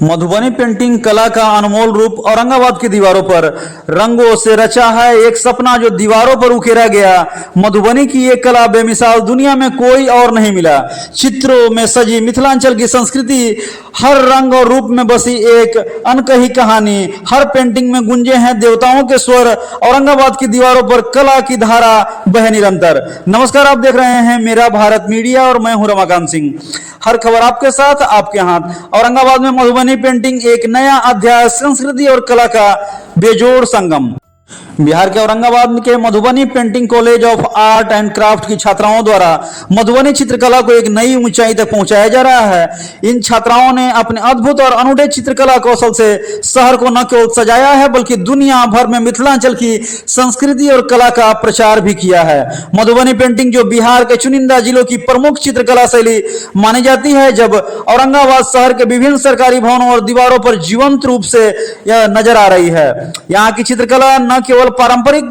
Madhubani painting कला का अनमोल रूप औरंगाबाद की दीवारों पर रंगों से रचा है एक सपना जो दीवारों पर उकेरा गया। मधुबनी की ये कला बेमिसाल, दुनिया में कोई और नहीं मिला। चित्रों में सजी मिथिलांचल की संस्कृति, हर रंग और रूप में बसी एक अनकही कहानी, हर पेंटिंग में गूंजे हैं देवताओं के स्वर। औरंगाबाद की दीवारों पर कला की धारा बहे निरंतर। नमस्कार, आप देख रहे हैं मेरा भारत मीडिया और मैं हूं रमाकांत सिंह। हर खबर आपके साथ, आपके हाथ। औरंगाबाद में मधुबनी पेंटिंग एक नया अध्याय, संस्कृति और कला का बेजोड़ संगम। बिहार के औरंगाबाद के Madhubani painting college of art and craft की छात्राओं द्वारा मधुबनी चित्रकला को एक नई ऊंचाई तक पहुंचाया जा रहा है। इन छात्राओं ने अपने अद्भुत और अनूठे चित्रकला कौशल से शहर को न केवल सजाया है बल्कि दुनिया भर में मिथिलांचल की संस्कृति और कला का प्रचार भी किया है। मधुबनी पेंटिंग जो बिहार के चुनिंदा जिलों की प्रमुख चित्रकला शैली मानी जाती है, जब औरंगाबाद शहर के विभिन्न सरकारी भवनों और दीवारों पर जीवंत रूप से यह नजर आ रही है। यहाँ की चित्रकला न केवल पारंपरिक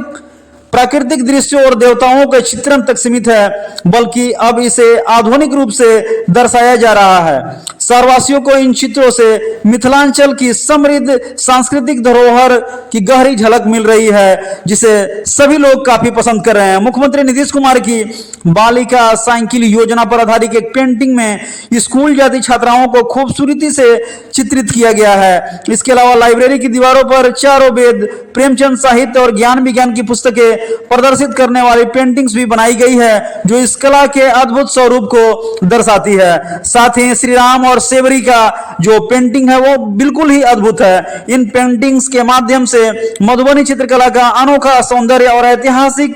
प्राकृतिक दृश्यों और देवताओं के चित्रण तक सीमित है, बल्कि अब इसे आधुनिक रूप से दर्शाया जा रहा है। शहरवासियों को इन चित्रों से मिथिलांचल की समृद्ध सांस्कृतिक धरोहर की गहरी झलक मिल रही है, जिसे सभी लोग काफी पसंद कर रहे हैं। मुख्यमंत्री नीतीश कुमार की बालिका साइकिल योजना पर आधारित एक पेंटिंग में स्कूल जाती छात्राओं को खूबसूरती से चित्रित किया गया है। इसके अलावा लाइब्रेरी की दीवारों पर चारों वेद, प्रेमचंद साहित्य और ज्ञान विज्ञान की पुस्तकें प्रदर्शित करने वाली पेंटिंग्स भी बनाई गई है, जो इस कला के अद्भुत स्वरूप को दर्शाती है। साथ ही श्री राम और सेवरी का जो पेंटिंग है वो बिल्कुल ही अद्भुत है। इन पेंटिंग्स के माध्यम से मधुबनी चित्रकला का अनोखा सौंदर्य और ऐतिहासिक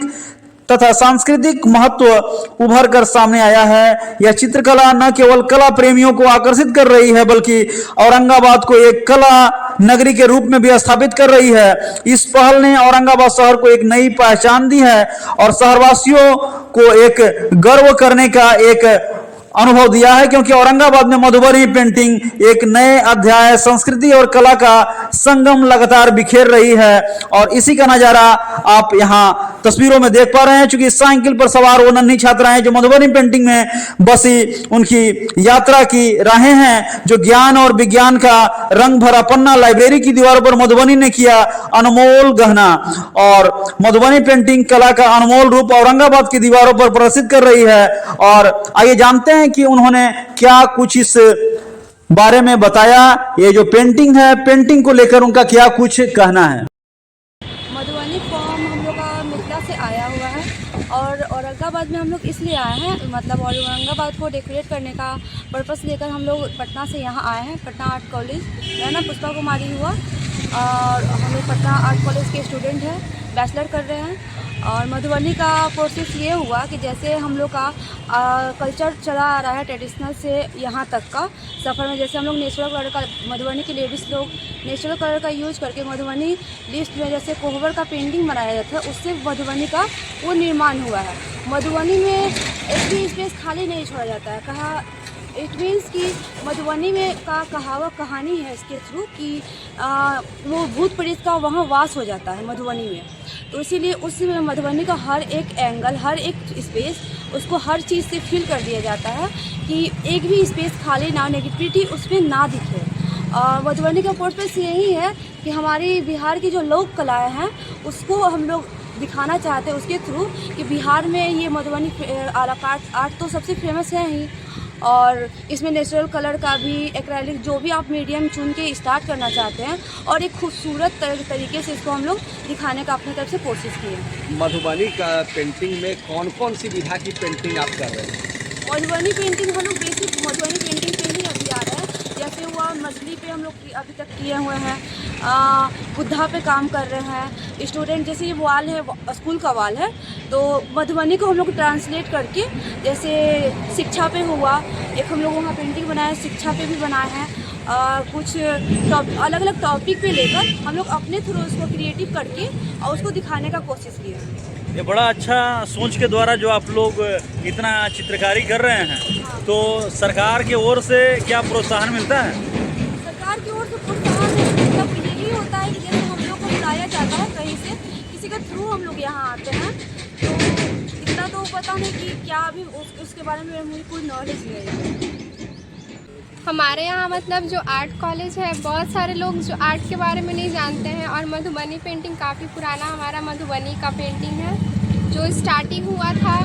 तथा सांस्कृतिक महत्व उभर कर सामने आया है। यह चित्रकला न केवल कला प्रेमियों को आकर्षित कर रही है बल्कि औरंगाबाद को एक कला नगरी के रूप में भी स्थापित कर रही है। इस पहल ने औरंगाबाद शहर को एक नई पहचान दी है और शहरवासियों को एक गर्व करने का एक अनुभव दिया है, क्योंकि औरंगाबाद में मधुबनी पेंटिंग एक नए अध्याय, संस्कृति और कला का संगम लगातार बिखेर रही है। और इसी का नजारा आप यहाँ तस्वीरों में देख पा रहे हैं। चूंकि साइकिल पर सवार वो नन्ही छात्राएं जो मधुबनी पेंटिंग में बसी उनकी यात्रा की राहें हैं, जो ज्ञान और विज्ञान का रंग भरा पन्ना लाइब्रेरी की दीवारों पर मधुबनी ने किया अनमोल गहना। और मधुबनी पेंटिंग कला का अनमोल रूप औरंगाबाद की दीवारों पर प्रदर्शित कर रही है। और आइए जानते हैं कि उन्होंने क्या कुछ इस बारे में बताया। ये जो पेंटिंग है, पेंटिंग को लेकर उनका क्या कुछ कहना है। मधुबनी फॉर्म हम लोग का मिथिला से आया हुआ है और औरंगाबाद में हम लोग इसलिए आए हैं, मतलब औरंगाबाद को डेकोरेट करने का पर्पस लेकर हम लोग पटना से यहाँ आए हैं। पटना आर्ट कॉलेज, मेरा नाम पुष्पा कुमारी हुआ और हम लोग पटना आर्ट कॉलेज के स्टूडेंट हैं, बैचलर कर रहे हैं। और मधुबनी का प्रोसेस ये हुआ कि जैसे हम लोग का कल्चर चला आ रहा है ट्रेडिशनल से यहाँ तक का सफ़र में, जैसे हम लोग नेचुरल कलर का, मधुबनी के लेडीज़ लोग नेचुरल कलर का यूज करके मधुबनी लिस्ट में जैसे कोहबर का पेंटिंग बनाया जाता है, उससे मधुबनी का वो निर्माण हुआ है। मधुबनी में एक भी स्पेस खाली नहीं छोड़ा जाता है। कहा इट मीन्स कि मधुबनी में का कहानी है इसके थ्रू कि वो भूत प्रेत का वहाँ वास हो जाता है मधुबनी में। तो इसीलिए उसमें मधुबनी का हर एक एंगल, हर एक स्पेस, उसको हर चीज़ से फिल कर दिया जाता है कि एक भी स्पेस खाली ना, नेगेटिविटी उसमें ना दिखे। मधुबनी का पर्पस यही है कि हमारी बिहार की जो लोक कलाएँ हैं उसको हम लोग दिखाना चाहते हैं उसके थ्रू कि बिहार में ये मधुबनी आर्ट तो सबसे फेमस है ही। और इसमें नेचुरल कलर का भी, एक्रेलिक, जो भी आप मीडियम चुन के स्टार्ट करना चाहते हैं और एक खूबसूरत तरीके से इसको हम लोग दिखाने का अपनी तरफ से कोशिश की है। मधुबनी का पेंटिंग में कौन कौन सी विधा की पेंटिंग आप कर रहे हैं? मधुबनी पेंटिंग हम लोग बेसिक मधुबनी पेंटिंग पे ही अभी आ रहा है। जैसे हुआ मछली पे हम लोग अभी तक किए हुए हैं, बुद्धा पे काम कर रहे हैं स्टूडेंट। जैसे ये वाल है, स्कूल का वाल है, तो मधुबनी को हम लोग ट्रांसलेट करके जैसे शिक्षा पे हुआ, एक हम लोग वहाँ पेंटिंग बनाए, शिक्षा पे भी बनाए हैं। कुछ अलग अलग टॉपिक पे लेकर हम लोग अपने थ्रू उसको क्रिएटिव करके और उसको दिखाने का कोशिश किया। ये बड़ा अच्छा सोच के द्वारा जो आप लोग इतना चित्रकारी कर रहे हैं, तो सरकार की ओर से क्या प्रोत्साहन मिलता है? सरकार की ओर से प्रोत्साहन मतलब यही होता है कि जैसे हम लोग को बुलाया जाता है कहीं से, किसी के थ्रू हम लोग यहाँ आते हैं, तो इतना तो पता नहीं कि क्या अभी उसके बारे में मुझे कोई नॉलेज नहीं है। हमारे यहाँ मतलब जो आर्ट कॉलेज है, बहुत सारे लोग जो आर्ट के बारे में नहीं जानते हैं। और मधुबनी पेंटिंग काफ़ी पुराना हमारा मधुबनी का पेंटिंग है, जो स्टार्टिंग हुआ था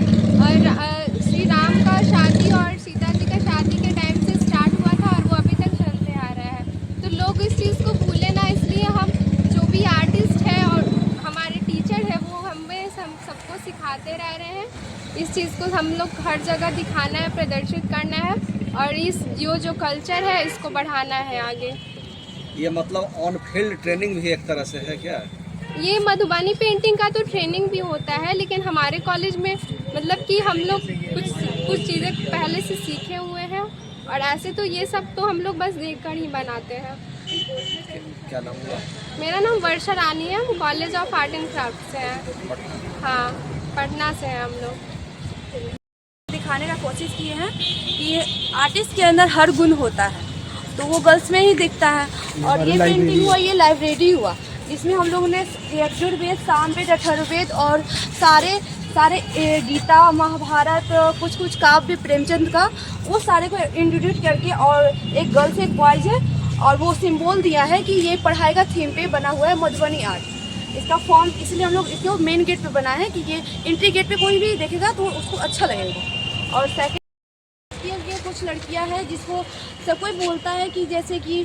और श्री राम का शादी और सीता जी का शादी के टाइम से स्टार्ट हुआ था और वो अभी तक चलते आ रहा है। तो लोग इस चीज़ को भूले ना, इसलिए हम जो भी आर्टिस्ट है और हमारे टीचर है वो हमें सबको सिखाते रह रहे हैं। इस चीज़ को हम लोग हर जगह दिखाना है, प्रदर्शित करना है और इस जो कल्चर है इसको बढ़ाना है आगे। ये मतलब ऑन फील्ड ट्रेनिंग भी एक तरह से है क्या? ये मधुबनी पेंटिंग का तो ट्रेनिंग भी होता है, लेकिन हमारे कॉलेज में मतलब कि हम लोग कुछ चीज़ें पहले से सीखे हुए हैं और ऐसे तो ये सब तो हम लोग बस देखकर ही बनाते हैं। क्या नाम हुआ? मेरा नाम वर्षा रानी है, हम college of art and craft से हैं। हाँ, पटना से हैं हम लोग। दिखाने का कोशिश किए हैं कि आर्टिस्ट के अंदर हर गुण होता है, तो वो गर्ल्स में ही दिखता है। और ये पेंटिंग हुआ, ये लाइब्रेरी हुआ, इसमें हम लोगों ने यजुर्वेद, सामवेद, अथर्ववेद और सारे गीता, महाभारत, कुछ काव्य प्रेमचंद का, वो सारे को इंट्रोड्यूस करके, और एक गर्ल्स एक बॉयज है और वो सिंबल दिया है कि ये पढ़ाई का थीम पे बना हुआ है मधुबनी आर्ट। इसका फॉर्म इसलिए हम लोग इसको मेन गेट पे बनाए हैं कि ये एंट्री गेट पे कोई भी देखेगा तो उसको अच्छा लगेगा। और सेकंड, ये कुछ लड़कियां हैं जिसको सब कोई बोलता है कि जैसे कि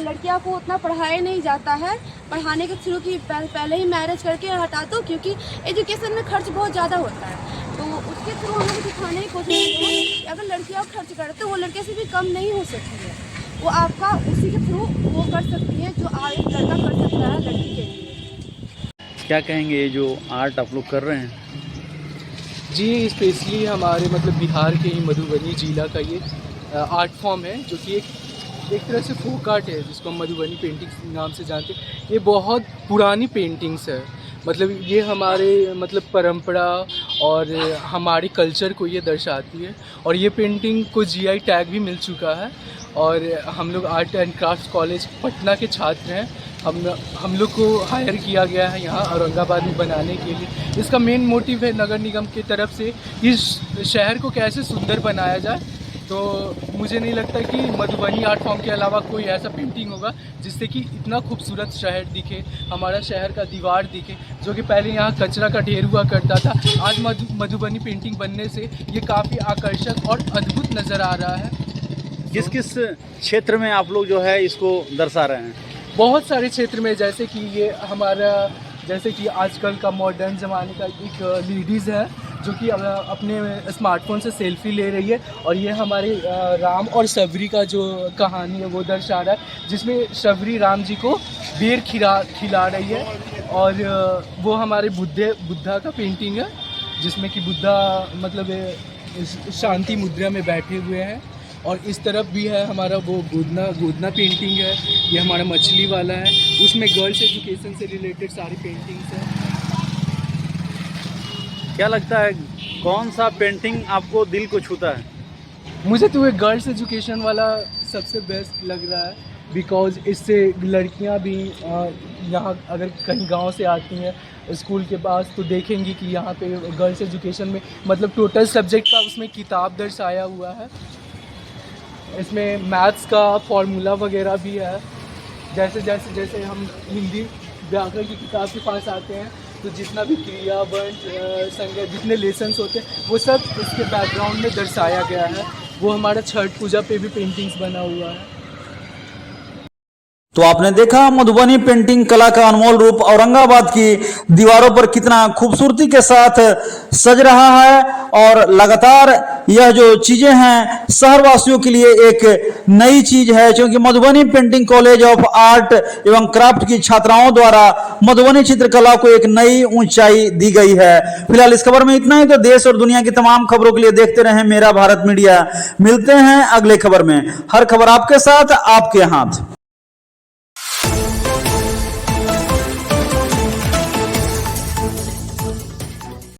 लड़कियां को उतना पढ़ाया नहीं जाता है, पढ़ाने के थ्रू कि पहले ही मैरिज करके हटा दो, क्योंकि एजुकेशन में खर्च बहुत ज़्यादा होता है। तो उसके थ्रू हम लोग दिखाने की कोशिश की है कि अगर लड़कियां खर्च करते तो वो लड़के से भी कम नहीं हो सकती है, वो आपका उसी के थ्रू वो कर सकती है जो एक लड़का कर सकता है लड़की के लिए। क्या कहेंगे ये जो आर्ट आप लोग कर रहे हैं? जी, स्पेशली हमारे मतलब बिहार के ही मधुबनी जिला का ये आर्ट फॉर्म है, जो कि एक तरह से फोक आर्ट है, जिसको हम मधुबनी पेंटिंग नाम से जानते हैं। ये बहुत पुरानी पेंटिंग्स है, मतलब ये हमारे मतलब परंपरा और हमारे कल्चर को ये दर्शाती है। और ये पेंटिंग को जीआई टैग भी मिल चुका है। और हम लोग art and craft college Patna के छात्र हैं। हम लोग को हायर किया गया है यहाँ औरंगाबाद में बनाने के लिए। इसका मेन मोटिव है नगर निगम की तरफ से इस शहर को कैसे सुंदर बनाया जाए। तो मुझे नहीं लगता कि मधुबनी आर्ट फॉर्म के अलावा कोई ऐसा पेंटिंग होगा जिससे कि इतना खूबसूरत शहर दिखे, हमारा शहर का दीवार दिखे, जो कि पहले यहाँ कचरा का ढेर हुआ करता था। आज मधुबनी पेंटिंग बनने से ये काफ़ी आकर्षक और अद्भुत नज़र आ रहा है। किस किस क्षेत्र में आप लोग जो है इसको दर्शा रहे हैं? बहुत सारे क्षेत्र में, जैसे कि ये हमारा, जैसे कि आजकल का मॉडर्न ज़माने का एक लेडीज़ है जो कि अपने स्मार्टफोन से सेल्फी ले रही है। और ये हमारे राम और शबरी का जो कहानी है वो दर्शा रहा है, जिसमें शबरी राम जी को बेर खिला रही है। और वो हमारे बुद्धा का पेंटिंग है, जिसमें कि बुद्धा मतलब शांति मुद्रा में बैठे हुए हैं। और इस तरफ भी है हमारा वो गोदना पेंटिंग है, ये हमारा मछली वाला है, उसमें गर्ल्स एजुकेशन से रिलेटेड सारी पेंटिंग्स हैं। क्या लगता है कौन सा पेंटिंग आपको दिल को छूता है? मुझे तो ये गर्ल्स एजुकेशन वाला सबसे बेस्ट लग रहा है, बिकॉज़ इससे लड़कियां भी यहाँ अगर कहीं गांव से आती हैं स्कूल के पास तो देखेंगी कि यहाँ पे गर्ल्स एजुकेशन में मतलब टोटल सब्जेक्ट का उसमें किताब दर्शाया हुआ है। इसमें मैथ्स का फॉर्मूला वगैरह भी है। जैसे हम हिंदी व्याकरण की किताब के पास आते हैं तो जितना भी क्रिया, वर्ण, संज्ञा, जितने लेसन्स होते हैं वो सब इसके बैकग्राउंड में दर्शाया गया है। वो हमारा छठ पूजा पे भी पेंटिंग्स बना हुआ है। तो आपने देखा मधुबनी पेंटिंग कला का अनमोल रूप औरंगाबाद की दीवारों पर कितना खूबसूरती के साथ सज रहा है। और लगातार यह जो चीजें हैं शहरवासियों के लिए एक नई चीज है, क्योंकि Madhubani painting college of art एवं क्राफ्ट की छात्राओं द्वारा मधुबनी चित्रकला को एक नई ऊंचाई दी गई है। फिलहाल इस खबर में इतना ही। तो देश और दुनिया की तमाम खबरों के लिए देखते रहें मेरा भारत मीडिया। मिलते हैं अगले खबर में। हर खबर आपके साथ, आपके हाथ।